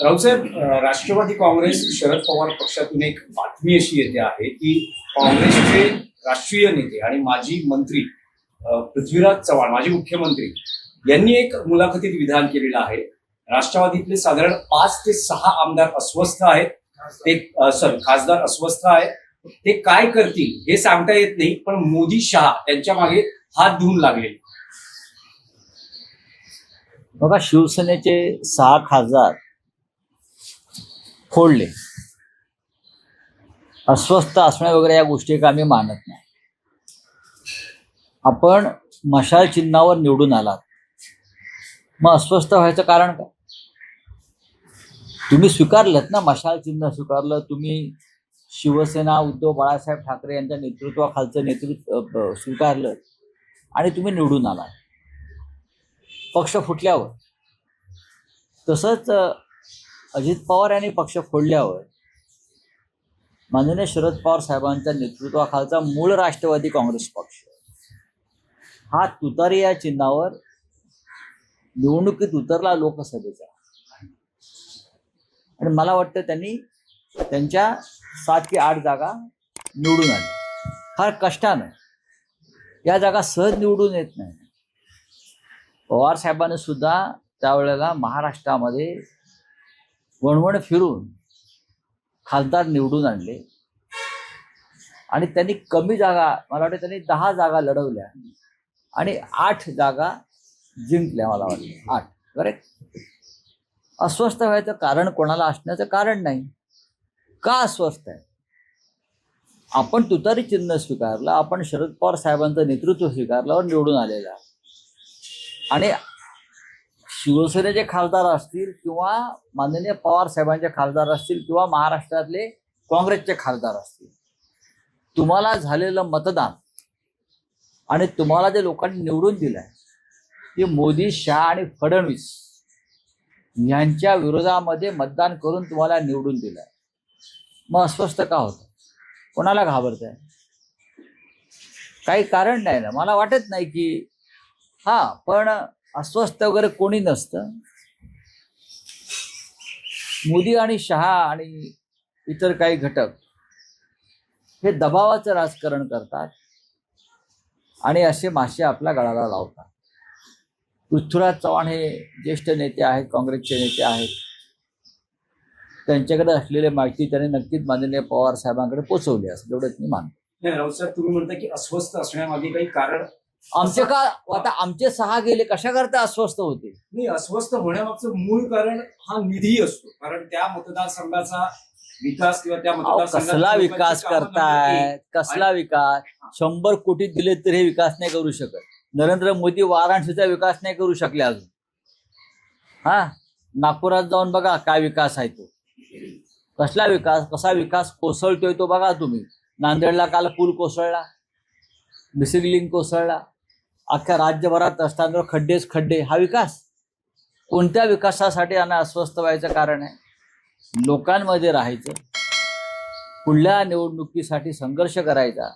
राऊसाहेब, राष्ट्रवादी काँग्रेस शरद पवार पक्षातून एक बातमी अशी येते आहे की काँग्रेसचे राष्ट्रीय नेते आणि माजी मंत्री पृथ्वीराज चव्हाण, माजी मुख्यमंत्री, यांनी एक मुलाखतीत विधान केलेलं आहे. राष्ट्रवादीतले साधारण 5 ते 6 आमदार अस्वस्थ आहेत, ते खासदार अस्वस्थ आहेत. ते काय करतील हे सांगता येत नाही, पण मोदी शहा त्यांच्या मागे हात धुवून लागले. बघा, शिवसेनेचे 6 खासदार फोडले. अस्वस्थ असणे वगैरे या गोष्टी का आम्ही मानत नाही. आपण मशाल चिन्हावर निवडून आलात, मग अस्वस्थ व्हायचं कारण काय? तुम्ही स्वीकारलत ना, मशाल चिन्ह स्वीकारलं तुम्ही. शिवसेना उद्धव बाळासाहेब ठाकरे यांच्या नेतृत्वाखालचं नेतृत्व स्वीकारलं आणि तुम्ही निवडून आलात पक्ष फुटल्यावर. तसंच अजित पवार यांनी पक्ष फोडल्यावर माननीय शरद पवार साहेबांच्या नेतृत्वाखालचा मूळ राष्ट्रवादी काँग्रेस पक्ष हा तुतारी या चिन्हावर निवडणुकीत उतरला लोकसभेचा. आणि मला वाटतं त्यांनी त्यांच्या 7 की 8 जागा निवडून आल्या. फार कष्टानं. या जागा सहज निवडून येत नाही. पवार साहेबांनी सुद्धा त्यावेळेला महाराष्ट्रामध्ये वणवण फिरून खासदार निवडून आणले आणि त्यांनी कमी जागा, मला वाटतं त्यांनी 10 जागा लढवल्या आणि 8 जागा जिंकल्या. मला वाटतं 8. करेक्ट. अस्वस्थ व्हायचं कारण कोणाला असण्याचं कारण नाही. का अस्वस्थ आहे? आपण तुतारी चिन्ह स्वीकारलं, आपण शरद पवार साहेबांचं नेतृत्व स्वीकारल्यावर निवडून आलेला. आणि शिवसेनेचे खासदार असतील किंवा माननीय पवार साहेबांचे खासदार असतील किंवा महाराष्ट्रातले काँग्रेसचे खासदार असतील, तुम्हाला झालेलं मतदान आणि तुम्हाला जे लोकांनी निवडून दिलं आहे ते मोदी, शहा आणि फडणवीस यांच्या विरोधामध्ये मतदान करून तुम्हाला निवडून दिलं आहे. मग अस्वस्थ का होतं? कोणाला घाबरत आहे? काही कारण नाही ना. मला वाटत नाही की पण अस्वस्थ वगैरे कोणी नसतं. मोदी आणि शहा आणि इतर काही घटक हे दबावाचं राजकारण करतात आणि असे मासे आपल्या गळाला लावतात. पृथ्वीराज चव्हाण हे ज्येष्ठ नेते आहेत, काँग्रेसचे नेते आहेत. त्यांच्याकडे असलेली माहिती त्यांनी नक्कीच माननीय पवार साहेबांकडे पोहोचवली असं एवढंच मी मानतो. नाही राऊसाहेब, तुम्ही म्हणता की अस्वस्थ असण्यामागे काही कारण आमचे का आता आमचे 6 गेले, कशा करता अस्वस्थ होते? नाही, अस्वस्थ होण्यामागचं मूळ कारण हा निधी असतो. कारण त्या मतदारसंघाचा विकास किंवा त्या कसला विकास करताय? कसला विकास? 100 कोटी दिले तरी हे विकास नाही करू शकत. नरेंद्र मोदी वाराणसीचा विकास नाही करू शकले अजून. नागपुरात जाऊन बघा काय विकास आहे तो. कसला विकास? कसा विकास कोसळतोय तो बघा तुम्ही. नांदेडला काल पूल कोसळला, मिसिंग लिंक कोसळला, अख्ख्या राज्यभरात रस्त्यांवर खड्डेच खड्डे. हा विकास? कोणत्या विकासासाठी यांना अस्वस्थ व्हायचं कारण आहे? लोकांमध्ये राहायचं, पुढल्या निवडणुकीसाठी संघर्ष करायचा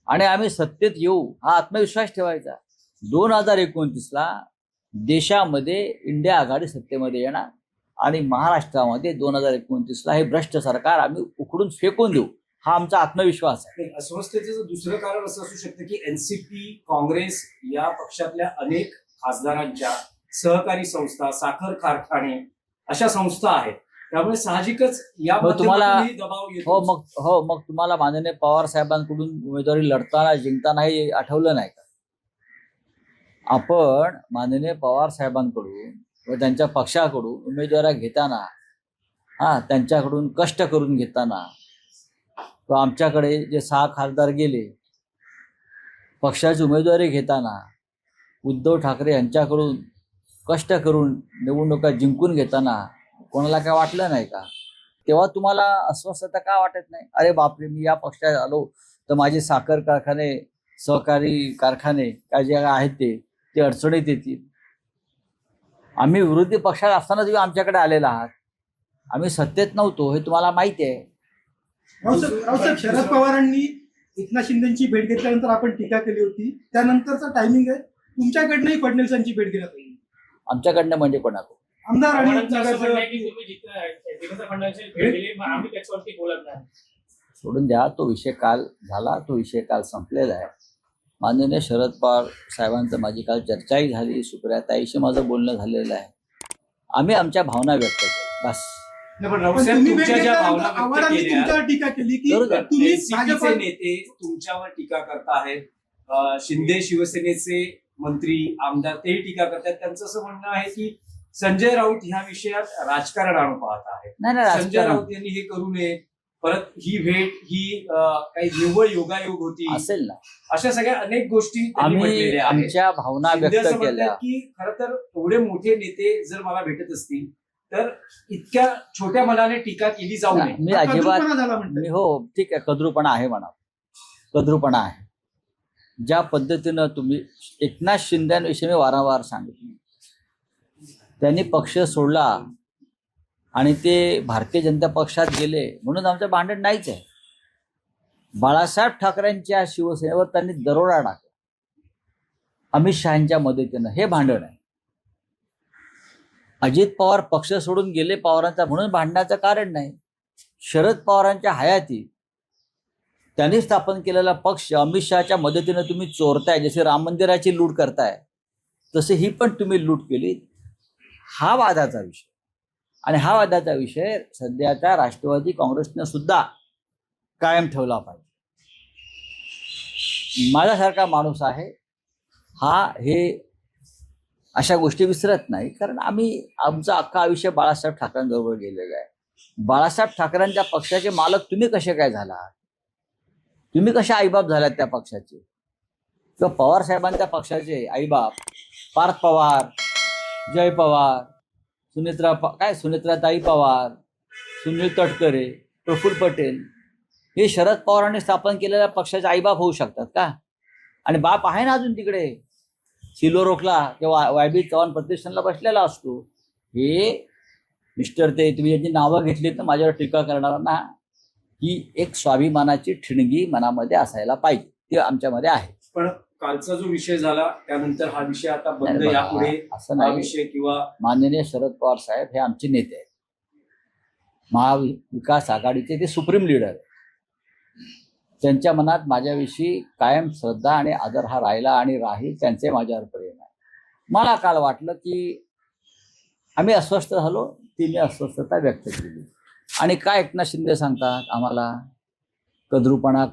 आणि आम्ही सत्तेत येऊ हा आत्मविश्वास ठेवायचा. 2029ला देशामध्ये इंडिया आघाडी सत्तेमध्ये येणार आणि महाराष्ट्रामध्ये 2029ला हे भ्रष्ट सरकार आम्ही उखडून फेकून देऊ हा आमचा आत्मविश्वास आहे. अस्वस्थतेचं दुसरं कारण असं असू शकतं की एनसीपी, काँग्रेस या पक्षातल्या अनेक खासदारांच्या सहकारी संस्था, साखर कारखाने अशा संस्था आहेत. त्यामुळे साहजिकच या दबाव येतो. मग तुम्हाला माननीय पवार साहेबांकडून उमेदवारी लढताना जिंकताना हे आठवलं नाही का? आपण माननीय पवार साहेबांकडून व त्यांच्या पक्षाकडून उमेदवाऱ्या घेताना, त्यांच्याकडून कष्ट करून घेताना, तो आमच्याकडे जे 6 खासदार गेले पक्षाची उमेदवारी घेताना, उद्धव ठाकरे यांच्याकडून कष्ट करून निवडणुका जिंकून घेताना कोणाला काय वाटलं नाही का? तेव्हा तुम्हाला अस्वस्थता का वाटत नाही? अरे बापरे, मी या पक्षात आलो तर माझे साखर कारखाने, सहकारी कारखाने काय जे आहेत ते अडचणीत येतील. आम्ही विरोधी पक्षात असताना तुम्ही आमच्याकडे आलेला आहात. आम्ही सत्तेत नव्हतो हे तुम्हाला माहिती आहे. रावसाहेब, शरद पवारांनी एकनाथ शिंदेची भेट घेतल्यानंतर आपण टीका केली होती. त्यानंतरचा टायमिंग आहे तुमच्याकडनंही फडणवीसांची भेट घ्यायला पाहिजे. आमच्याकडनं म्हणजे कोणाकडून? आमदार आणि आम्हाला असं म्हणणं आहे नगरसेवक की तुम्ही देवेंद्र फडणवीस भेट दिली मग आम्ही त्याच्यावरती बोलत नाही. सोडून द्या, तो विषय काल झाला, तो विषय काल संपलेला आहे. माननीय शरद पवार साहेबांचं माझी काल चर्चाही झाली, सुप्रियाताईशी माझं बोलणं झालेलं आहे. आम्ही आमच्या भावना व्यक्त केल्या, बस. नाही, पण पण राऊत साहेब तुम्ही भेट तुमच्या ज्या भावना घेतल्यानंतर व्यक्त आव्हाडांनी केल्या, तुमच्यावर टीका केली की करू द्या. तुम्ही एनसीपीचे भाजप नेते तुमच्यावर टीका करतायत, शिंदे शिवसेनेचे मंत्री आमदार तेही टीका करतात. त्यांचं असं म्हणणं आहे की संजय राऊत ह्या विषयात राजकारण आणू पाहत आहेत. नाही नाही, संजय राजकारण राऊत यांनी हे करू नये. परत ही भेट ही काही निव्वळ योगायोग होती, असेल ना. अशा सगळ्या अनेक गोष्टी त्यांनी आम्ही म्हटलेल्या आहेत. आमच्या भावना शिंदे व्यक्त असं केल्या. म्हणतात की खरं तर एवढे मोठे नेते जर मला भेटत असतील तर इतक्या छोट्या मनाने टीका केली जाऊ नये. मी अजिबात कधूपणा झाला म्हणतात. मी हो ठीक आहे, कद्रूपणा आहे म्हणा, कद्रूपणा आहे. ज्या पद्धतीनं तुम्ही एकनाथ शिंदेविषयी मी वारंवार सांगितलं, त्यांनी पक्ष सोडला आणि ते भारतीय जनता पक्षात गेले म्हणून आमचं भांडण नाहीच आहे. बाळासाहेब ठाकरेंच्या शिवसेनेवर त्यांनी दरोडा टाकला अमित शहांच्या मदतीनं, हे भांडण आहे. अजित पवार पक्ष सोडून गेले पवारांचा म्हणून भांडण्याचं कारण नाही. शरद पवारांच्या हयातीत त्यांनी स्थापन केलेला पक्ष अमित शहाच्या मदतीनं तुम्ही चोरताय, जसे राम मंदिराची लूट करताय तसे ही पण तुम्ही लूट केली. हा वादाचा विषय, आणि हा वादाचा विषय सध्याच्या राष्ट्रवादी काँग्रेसने सुद्धा कायम ठेवला पाहिजे. माझ्यासारखा माणूस आहे हा हे अशा गोष्टी विसरत नाही, कारण आमचं अख्खं आयुष्य बाळासाहेब ठाकरेंबरोबर गेलेलं आहे. बाळासाहेब ठाकरेंच्या पक्षाचे मालक तुम्ही कसे काय झाला, तुम्ही कशा आईबाप झालात त्या पक्षाचे, किंवा पवार साहेबांच्या पक्षाचे आईबाप पार्थ पवार, जय पवार, सुनेत्राताई पवार, सुनील तटकरे, प्रफुल्ल पटेल, हे शरद पवारांनी स्थापन केलेल्या पक्षाचे आईबाप होऊ शकतात का? आणि बाप आहे ना अजून तिकडे सिल्वरोकला किंवा वायबी चव्हाण प्रतिष्ठानला बसलेला असतो. हे मिस्टर ते तुम्ही यांची नावं घेतली तर माझ्यावर टीका करणार ना, ही एक स्वाभिमानाची ठिणगी मनामध्ये असायला पाहिजे, ती आमच्यामध्ये आहे. पण कालचा जो विषय झाला त्यानंतर हा विषय आता बंद, नाही, यापुढे असं हा नाही. विषय किंवा माननीय शरद पवार साहेब हे आमचे नेते आहेत, महाविकास आघाडीचे ते सुप्रीम लीडर आहेत. त्यांच्या मनात माझ्याविषयी कायम श्रद्धा आणि आदर हा राहिला आणि राहील, त्यांचे माझ्यावर प्रेम आहे. मला काल वाटलं की आम्ही अस्वस्थ झालो, ती मी अस्वस्थता व्यक्त केली. आणि काय एकनाथ शिंदे सांगतात आम्हाला कद्रूपणा,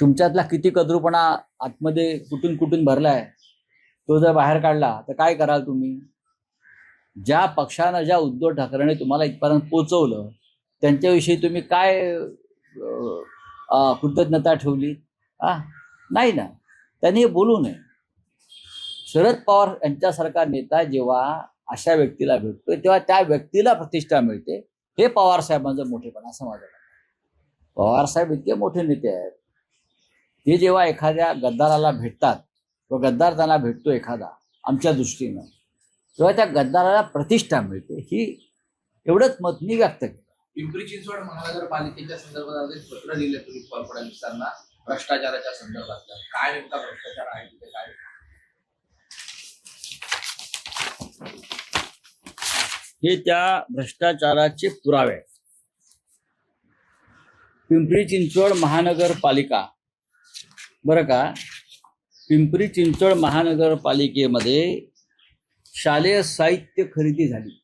तुमच्यातला किती कद्रूपणा आतमध्ये कुठून कुठून भरलाय, तो जर बाहेर काढला तर काय कराल तुम्ही? ज्या पक्षानं, ज्या उद्धव ठाकरेने तुम्हाला इथपर्यंत पोचवलं त्यांच्याविषयी तुम्ही काय कृतज्ञता ठेवली? नाही ना, त्यांनी हे बोलू नये. शरद पवार यांच्यासारखा नेता जेव्हा अशा व्यक्तीला भेटतोय तेव्हा त्या व्यक्तीला प्रतिष्ठा मिळते. हे पवार साहेबांचं मोठेपण असं माझं म्हणणं. पवार साहेब इतके मोठे नेते आहेत, ते जेव्हा एखाद्या गद्दाराला भेटतात किंवा गद्दार त्यांना भेटतो एखादा आमच्या दृष्टीनं, तेव्हा त्या गद्दाराला प्रतिष्ठा मिळते. ही एवढंच मत मी व्यक्त केलं. पिंपरी चिंचवड महानगरपालिकेच्या संदर्भात एक पत्र लिहिलं तुम्ही फडणवीसांना भ्रष्टाचाराच्या संदर्भात. काय नेमका भ्रष्टाचार आहे तिथे, काय? हे त्या भ्रष्टाचाराचे पुरावे आहेत. पिंपरी चिंचवड महानगरपालिका, बरं का, पिंपरी चिंचवड महानगरपालिकेमध्ये शालेय साहित्य खरेदी झाली.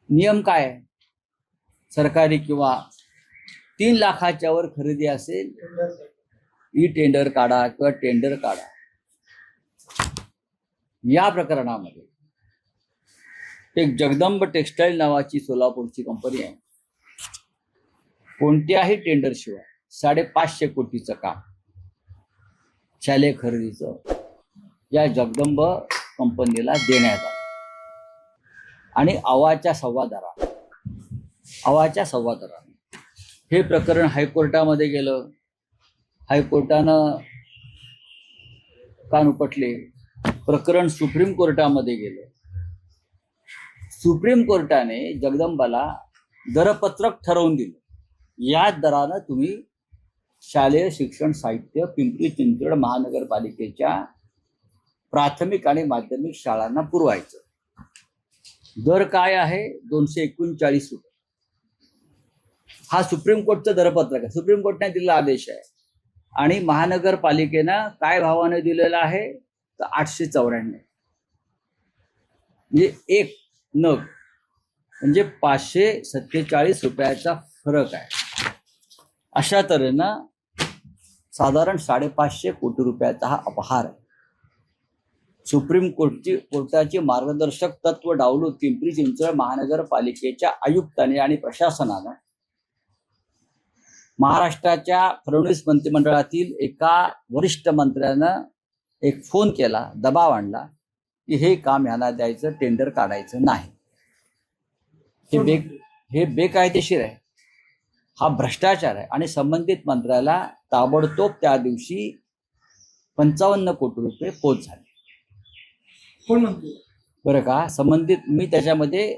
नियम काय आहे? सरकारी किंवा 3 लाखाच्या वर खरेदी असेल, ई टेंडर काढा किंवा टेंडर काढा. या प्रकरणामध्ये एक जगदंब टेक्सटाईल नावाची सोलापूरची कंपनी आहे. कोणत्याही टेंडरशिवाय 550 कोटीचं काम शालेय खरेदीचं या जगदंब कंपनीला देण्यात आलं. आणि आवाच्या सव्वा दराने हे प्रकरण हायकोर्टामध्ये गेलं. हायकोर्टानं कान उपटले. प्रकरण सुप्रीम कोर्टामध्ये गेलं. सुप्रीम कोर्टाने जगदंबाला दरपत्रक ठरवून दिलं, या दरानं तुम्ही शालेय शिक्षण साहित्य पिंपरी चिंचवड महानगरपालिकेच्या प्राथमिक आणि माध्यमिक शाळांना पुरवायचं. दर काय आहे? 239 रुपये. हा सुप्रीम कोर्टचं दरपत्रक आहे, सुप्रीम कोर्टाने दिलेला आदेश आहे. आणि महानगरपालिकेनं काय भावाने दिलेला आहे तर 894. म्हणजे एक नग म्हणजे 547 रुपयाचा फरक आहे. अशा तऱ्हेनं साधारण 550 कोटी रुपयाचा हा अपहार आहे. सुप्रीम कोर्टाची मार्गदर्शक तत्व डावलून पिंपरी चिंचवड महानगरपालिकेच्या आयुक्तांनी आणि प्रशासनानं महाराष्ट्राच्या फडणवीस मंत्रिमंडळातील एका वरिष्ठ मंत्र्यानं एक फोन केला, दबाव आणला की हे काम यांना द्यायचं, टेंडर काढायचं नाही. हे बेकायदेशीर आहे, हा भ्रष्टाचार आहे. आणि संबंधित मंत्र्याला ताबडतोब त्या दिवशी 55 कोटी रुपये पोच झाले. कोण म्हणतो? बरं का, संबंधित मी त्याच्यामध्ये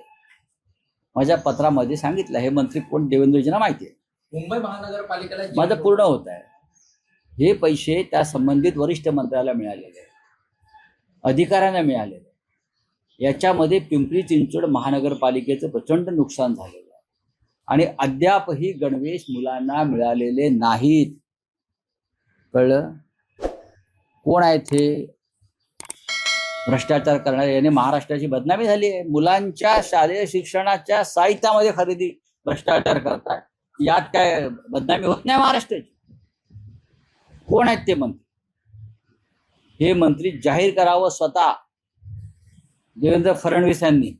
माझ्या पत्रामध्ये सांगितलं, हे मंत्री कोण देवेंद्रजींना माहिती आहे. मुंबई महानगरपालिकेला माझं पूर्ण होत आहे. हे पैसे त्या संबंधित वरिष्ठ मंत्र्याला मिळालेले आहेत, अधिकाऱ्यांना मिळालेले आहेत. याच्यामध्ये पिंपरी चिंचवड महानगरपालिकेचं प्रचंड नुकसान झालेलं आहे आणि अद्यापही गणवेश मुलांना मिळालेले नाहीत. कळलं? कोण आहेत हे भ्रष्टाचार करणारे? याने महाराष्ट्राची बदनामी झाली आहे. मुलांच्या शालेय शिक्षणाच्या साहित्यामध्ये खरेदी भ्रष्टाचार करतात. यात काय बदनामी होत नाही महाराष्ट्राची? कोण आहेत ते मंत्री? हे मंत्री जाहीर करावं स्वतः देवेंद्र फडणवीस यांनी.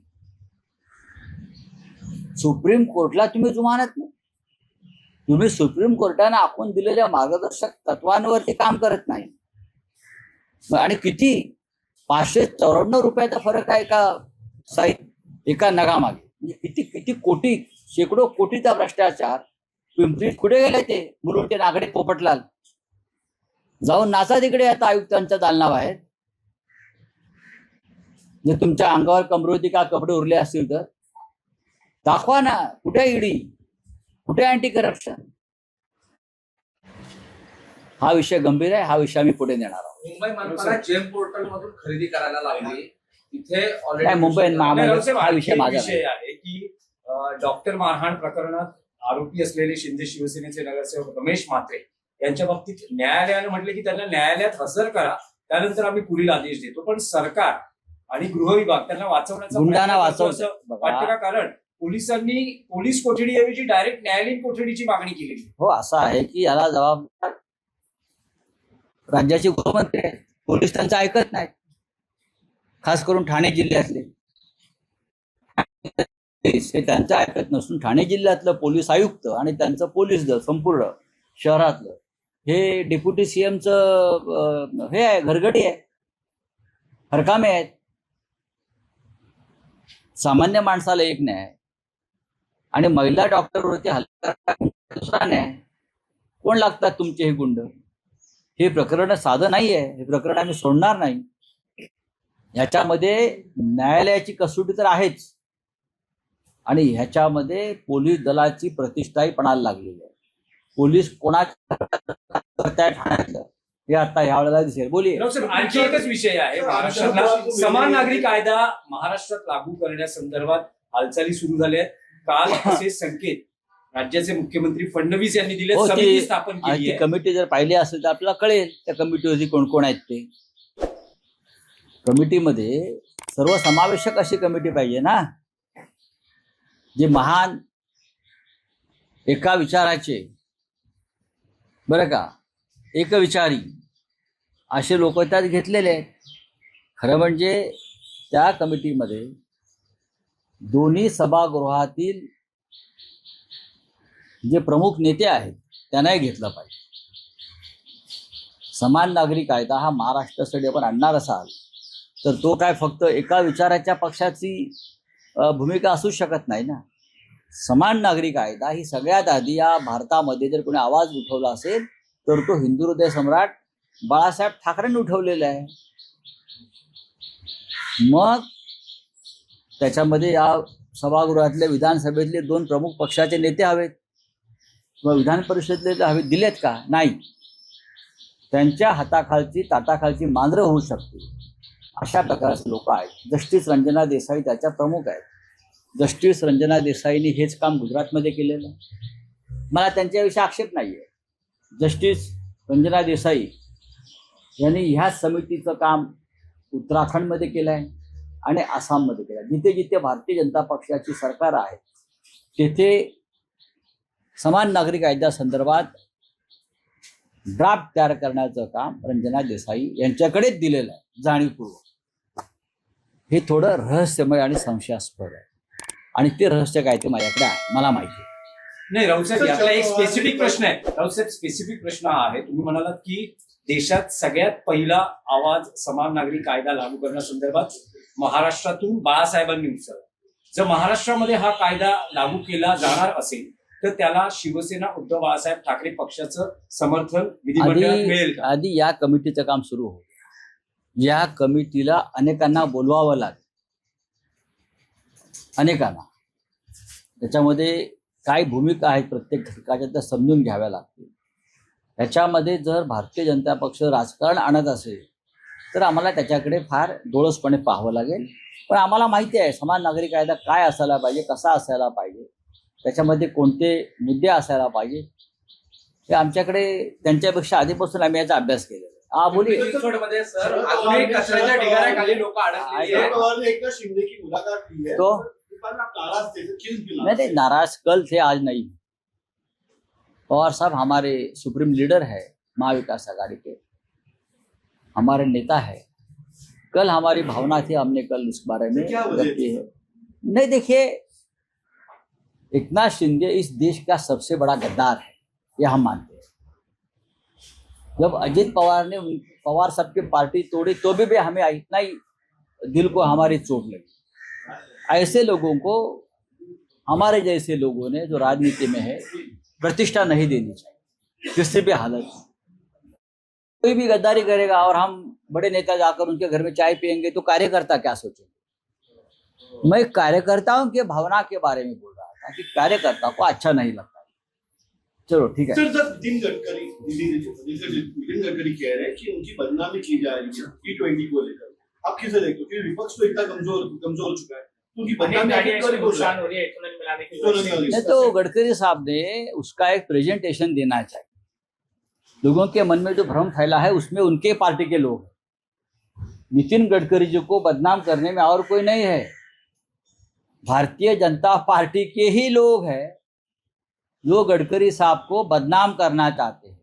सुप्रीम कोर्टला तुम्ही जुमानत नाही. तुम्ही सुप्रीम कोर्टाने आखून दिलेल्या मार्गदर्शक तत्वांवरती काम करत नाही. आणि किती 594 रुपयाचा फरक आहे का साहित्य एका नगामागे? म्हणजे किती किती कोटी, शेकडो कोटीचा भ्रष्टाचार. पिंपरीत कुठे गेले ते मुलुंडचे नागरिक पोपटलाल? जाऊन नाचा तिकडे आता आयुक्तांच्या दालनाबाहेर. जर तुमच्या अंगावर कमरोती का कपडे उरले असतील तर दाखवा ना. कुठे ईडी, कुठे अँटी करप्शन? हा विषय गंभीर आहे. हा विषय आम्ही पुढे नेणार आहोत. मुंबई मनपाला जेम पोर्टल मधून खरेदी करायला लावली. तिथे नाही, ऑलरेडी मुंबई महामंडळ हा विषय माझा विषय आहे की डॉक्टर मारहाण प्रकरणात आरोपी असलेले शिंदे शिवसेनेचे नगरसेवक रमेश म्हात्रे यांच्या बाबतीत न्यायालयाने म्हटले की त्यांना न्यायालयात हजर करा, त्यानंतर आम्ही पुढील आदेश देतो. पण सरकार आणि गृह विभाग त्यांना वाचवण्याचा गुंडांना प्रयत्न करतो वाचवतं. असं वाटतं का? कारण पोलिसांनी पोलीस कोठडीऐवजी डायरेक्ट न्यायालयीन कोठडीची मागणी केली. हो, असं आहे की याला जबाबदार राज्याचे गृहमंत्री आहेत. पोलीस त्यांचं ऐकत नाहीत, खास करून ठाणे जिल्ह्यातले. हे त्यांचं ऐकत नसून ठाणे जिल्ह्यातलं पोलीस आयुक्त आणि त्यांचं पोलीस दल संपूर्ण शहरातलं हे डेप्युटी सीएमचं हे आहे, घरगडी आहे, हरकामे आहेत. सामान्य माणसाला एक न्याय आणि महिला डॉक्टरवरती हल्ला दुसरा न्याय. कोण लागतात तुमचे हे गुंड? हे प्रकरण साधं नाही आहे. हे प्रकरण आम्ही सोडणार नाही. ह्याच्यामध्ये न्यायालयाची कसोटी तर आहेच आणि ह्याच्यामध्ये पोलीस दलाची प्रतिष्ठाही पणाला लागलेली आहे. पोलीस कोणाच्या ठाण्यातलं हे आता यावेळेला दिसेल. बोलिये. आणखी एकच विषय आहे. महाराष्ट्रातला समान नागरी कायदा महाराष्ट्रात लागू करण्यासंदर्भात हालचाली सुरू झाल्या आहेत. काल असे संकेत राज्याचे मुख्यमंत्री फडणवीस यांनी दिले. समिती स्थापन केली आहे. कमिटी जर पाहिली असेल तर आपल्याला कळेल त्या कमिटीवरती कोण कोण आहेत ते. कमिटीमध्ये सर्वसमावेशक अशी कमिटी पाहिजे ना, जे महान एका विचाराचे, बरं का, एकविचारी असे लोक त्यात घेतलेले आहेत. खरं म्हणजे त्या कमिटीमध्ये दोन्ही सभागृहातील जे प्रमुख नेते आहेत त्यांनाही घेतलं पाहिजे. समान नागरी कायदा हा महाराष्ट्रासाठी आपण आणणार असाल तर तो काय फक्त एका विचाराच्या पक्षाची भूमिका असू शकत नाही ना. समान नागरी कायदा ही सगळ्यात आधी या भारतामध्ये जर कोणी आवाज उठवला असेल तर तो हिंदू हृदय सम्राट बाळासाहेब ठाकरेंनी उठवलेला आहे. मग त्याच्यामध्ये या सभागृहातले विधानसभेतले दोन प्रमुख पक्षाचे नेते हवेत, किंवा विधान परिषदेतले हवे, दिलेत का? नाही. त्यांच्या हाताखालची ताटाखालची मांजरं होऊ शकते. अशा प्रकारचे लोक आहेत. जस्टिस रंजना देसाई त्याच्या प्रमुख आहेत. जस्टिस रंजना देसाईंनी हेच काम गुजरातमध्ये केलेलं आहे. मला त्यांच्याविषयी आक्षेप नाही आहे. जस्टिस रंजना देसाई यांनी ह्याच समितीचं काम उत्तराखंडमध्ये केलं आहे आणि आसाममध्ये केलं आहे. जिथे जिथे भारतीय जनता पक्षाची सरकार आहे तेथे समान नागरी कायद्यासंदर्भात ड्राफ्ट तयार करण्याचं काम रंजना देसाई यांच्याकडेच दिलेलं आहे जाणीवपूर्वक. हे थोडं रहस्यमय आणि संशयास्पद आहे आणि ते रहस्य काय ते माझ्याकडे आहे, मला माहिती आहे. नाही राऊतसाहेब, यातला एक स्पेसिफिक प्रश्न आहे. राऊतसाहेब, स्पेसिफिक प्रश्न हा आहे. तुम्ही म्हणालात की देशात सगळ्यात पहिला आवाज समान नागरी कायदा लागू करण्यासंदर्भात महाराष्ट्रातून बाळासाहेबांनी उचलला. जर महाराष्ट्रामध्ये हा कायदा लागू केला जाणार असेल तर त्याला शिवसेना उद्धव बाळासाहेब ठाकरे पक्षाचं समर्थन विधिमंडळात मिळेल का? आधी या कमिटीचं काम सुरू हो. या कमिटीला अनेकांना बोलवावं लागेल, अनेकांना. त्याच्यामध्ये काय भूमिका आहेत प्रत्येक घटकाच्या त्या समजून घ्याव्या लागतील. त्याच्यामध्ये जर भारतीय जनता पक्ष राजकारण आणत असेल तर आम्हाला त्याच्याकडे फार डोळसपणे पाहावं लागेल. पण आम्हाला माहिती आहे समान नागरी कायदा काय असायला पाहिजे, कसा असायला पाहिजे, त्याच्यामध्ये कोणते मुद्दे असायला पाहिजे, हे आमच्याकडे त्यांच्यापेक्षा आधीपासून आम्ही याचा अभ्यास केलेला आहे. हा बोली चिंचवडमध्ये सर अजूनही कचऱ्याच्या ढिगाऱ्याखाली लोक अडकलेली आहेत. एकनाथ शिंदे की मुलाकात ली है तो नाराज थे तो क्यों गिला? नहीं नाराज कल थे, आज नहीं. पवार साहब हमारे सुप्रीम लीडर है महाविकास आघाड़ी के, हमारे नेता है. कल हमारी भावना थी, हमने कल इस बारे में व्यक्त की है. नहीं देखिए, एकनाथ शिंदे इस देश का सबसे बड़ा गद्दार है, ये हम मानते हैं. जब अजित पवार ने पवार साहब की पार्टी तोड़ी तो भी हमें इतना ही दिल को हमारी चोट लगी. ऐसे लोगों को, हमारे जैसे लोगों ने जो राजनीति में है, प्रतिष्ठा नहीं देनी चाहिए किसी भी हालत में. कोई भी गद्दारी करेगा और हम बड़े नेता जाकर उनके घर में चाय पियेंगे तो कार्यकर्ता क्या सोचेंगे? मैं कार्यकर्ताओं के भावना के बारे में बोल रहा था कि कार्यकर्ता को अच्छा नहीं लगता. चलो ठीक है. सर जब नितिन गडकरी कह रहे हैं कि उनकी बदनामी की जा रही है T20 को लेकर, आप किसे देखते हो? क्योंकि विपक्ष तो इतना कमजोर हो चुका है, उनकी बदनामी गाड़ियां गडकरी बोल रहा नुकसान है. हो रही है इथेनॉल मिलाने की इथेनॉल वजह से। मिलाने नहीं तो गडकरी साहब ने उसका एक प्रेजेंटेशन देना चाहिए. लोगों के मन में जो भ्रम फैला है उसमें उनके पार्टी के लोग हैं. नितिन गडकरी जी को बदनाम करने में और कोई नहीं है, भारतीय जनता पार्टी के ही लोग हैं जो गडकरी साहब को बदनाम करना चाहते हैं,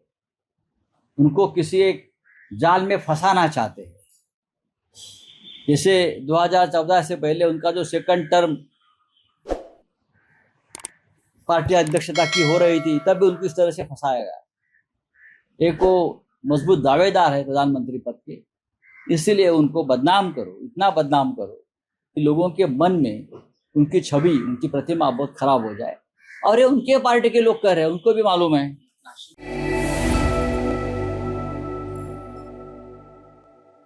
उनको किसी एक जाल में फंसाना चाहते हैं. जैसे 2014 से पहले उनका जो सेकंड टर्म पार्टी अध्यक्षता की हो रही थी तब भी उनको इस तरह से फंसाया गया. एक वो मजबूत दावेदार है प्रधानमंत्री पद के, इसीलिए उनको बदनाम करो, इतना बदनाम करो कि लोगों के मन में उनकी छवि, उनकी प्रतिमा बहुत खराब हो जाए. और ये उनके पार्टी के लोग कर रहे हैं, उनको भी मालूम है.